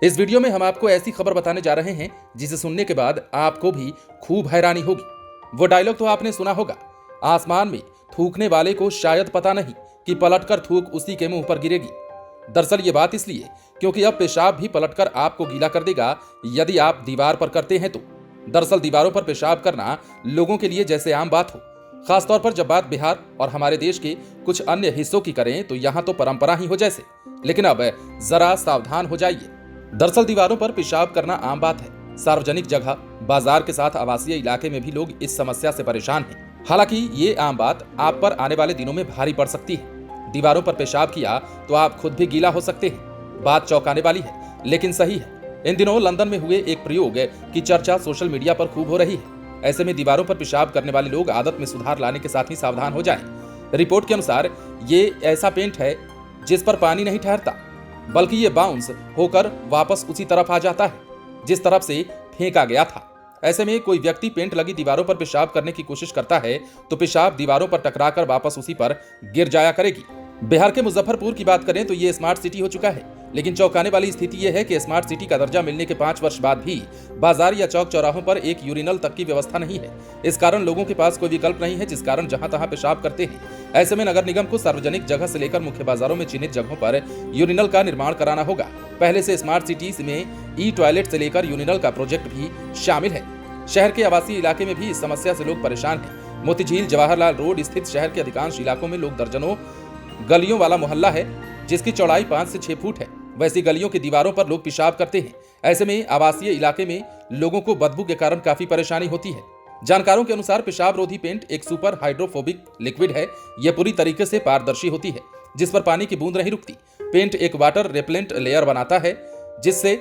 इस वीडियो में हम आपको ऐसी खबर बताने जा रहे हैं जिसे सुनने के बाद आपको भी खूब हैरानी होगी। वो डायलॉग तो आपने सुना होगा, आसमान में थूकने वाले को शायद पता नहीं कि पलटकर थूक उसी के मुंह पर गिरेगी। दरअसल ये बात इसलिए क्योंकि अब पेशाब भी पलटकर आपको गीला कर देगा यदि आप दीवार पर करते हैं तो। दरअसल दीवारों पर पेशाब करना लोगों के लिए जैसे आम बात हो, खासतौर पर जब बात बिहार और हमारे देश के कुछ अन्य हिस्सों की करें तो यहाँ तो परंपरा ही हो जैसे। लेकिन अब जरा सावधान हो जाइए। दरअसल दीवारों पर पेशाब करना आम बात है। सार्वजनिक जगह, बाजार के साथ आवासीय इलाके में भी लोग इस समस्या से परेशान हैं। हालांकि ये आम बात आप पर आने वाले दिनों में भारी पड़ सकती है। दीवारों पर पेशाब किया तो आप खुद भी गीला हो सकते हैं। बात चौंकाने वाली है लेकिन सही है। इन दिनों लंदन में हुए एक प्रयोग की चर्चा सोशल मीडिया पर खूब हो रही है। ऐसे में दीवारों पर पेशाब करने वाले लोग आदत में सुधार लाने के साथ ही सावधान हो जाएं। रिपोर्ट के अनुसार ये ऐसा पेंट है जिस पर पानी नहीं ठहरता, बल्कि ये बाउंस होकर वापस उसी तरफ आ जाता है जिस तरफ से फेंका गया था। ऐसे में कोई व्यक्ति पेंट लगी दीवारों पर पेशाब करने की कोशिश करता है तो पेशाब दीवारों पर टकराकर वापस उसी पर गिर जाया करेगी। बिहार के मुजफ्फरपुर की बात करें तो ये स्मार्ट सिटी हो चुका है, लेकिन चौंकाने वाली स्थिति यह है कि स्मार्ट सिटी का दर्जा मिलने के 5 वर्ष बाद भी बाजार या चौक चौराहों पर एक यूरिनल तक की व्यवस्था नहीं है। इस कारण लोगों के पास कोई विकल्प नहीं है, जिस कारण जहां तहां पेशाब करते हैं। ऐसे में नगर निगम को सार्वजनिक जगह से लेकर मुख्य बाजारों में चिन्हित जगहों पर यूरिनल का निर्माण कराना होगा। पहले से स्मार्ट सिटीज में ई टॉयलेट से लेकर यूरिनल का प्रोजेक्ट भी शामिल है। शहर के आवासीय इलाके में भी इस समस्या से लोग परेशान हैं। मोतीझील जवाहरलाल रोड स्थित शहर के अधिकांश इलाकों में लोग दर्जनों गलियों वाला मोहल्ला है जिसकी चौड़ाई 5 से 6 फुट है। वैसी गलियों की दीवारों पर लोग पेशाब करते हैं। ऐसे में आवासीय इलाके में लोगों को बदबू के कारण काफी परेशानी होती है। जानकारों के अनुसार पेशाब रोधी पेंट एक सुपर हाइड्रोफोबिक लिक्विड है। यह पूरी तरीके से पारदर्शी होती है जिस पर पानी की बूंद नहीं रुकती। पेंट एक वाटर रेपेलेंट लेयर बनाता है जिससे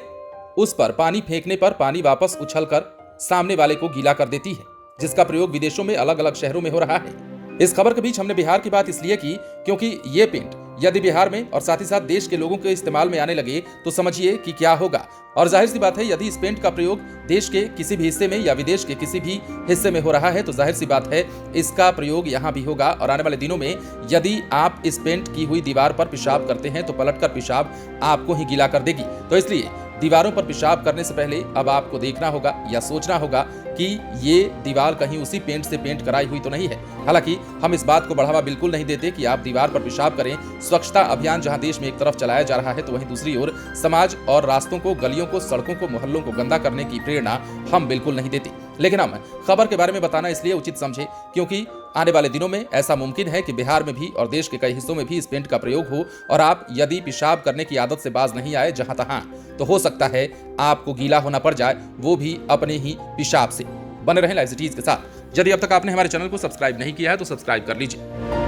उस पर पानी फेंकने पर पानी वापस उछलकर सामने वाले को गीला कर देती है, जिसका प्रयोग विदेशों में अलग अलग शहरों में हो रहा है। इस खबर के बीच हमने बिहार की बात इसलिए की क्योंकि ये पेंट यदि बिहार में और साथ ही साथ देश के लोगों के इस्तेमाल में आने लगे तो समझिए कि क्या होगा। और जाहिर सी बात है, यदि इस पेंट का प्रयोग देश के किसी भी हिस्से में या विदेश के किसी भी हिस्से में हो रहा है तो जाहिर सी बात है इसका प्रयोग यहाँ भी होगा। और आने वाले दिनों में यदि आप इस पेंट की हुई दीवार पर पेशाब करते हैं तो पलटकर पेशाब आपको ही गीला कर देगी। तो इसलिए दीवारों पर पेशाब करने से पहले अब आपको देखना होगा या सोचना होगा कि ये दीवार कहीं उसी पेंट से पेंट कराई हुई तो नहीं है। हालांकि हम इस बात को बढ़ावा बिल्कुल नहीं देते कि आप दीवार पर पेशाब करें। स्वच्छता अभियान जहां देश में एक तरफ चलाया जा रहा है तो वहीं दूसरी ओर समाज और रास्तों को, गलियों को, सड़कों को, मोहल्लों को गंदा करने की प्रेरणा हम बिल्कुल नहीं देते। लेकिन हम खबर के बारे में बताना इसलिए उचित समझे क्योंकि आने वाले दिनों में ऐसा मुमकिन है कि बिहार में भी और देश के कई हिस्सों में भी इस पेंट का प्रयोग हो और आप यदि पेशाब करने की आदत से बाज नहीं आए जहां तहां, तो हो सकता है आपको गीला होना पड़ जाए, वो भी अपने ही पेशाब से। बने रहें लाइव सिटीज के साथ। यदि अब तक आपने हमारे चैनल को सब्सक्राइब नहीं किया है तो सब्सक्राइब कर लीजिए।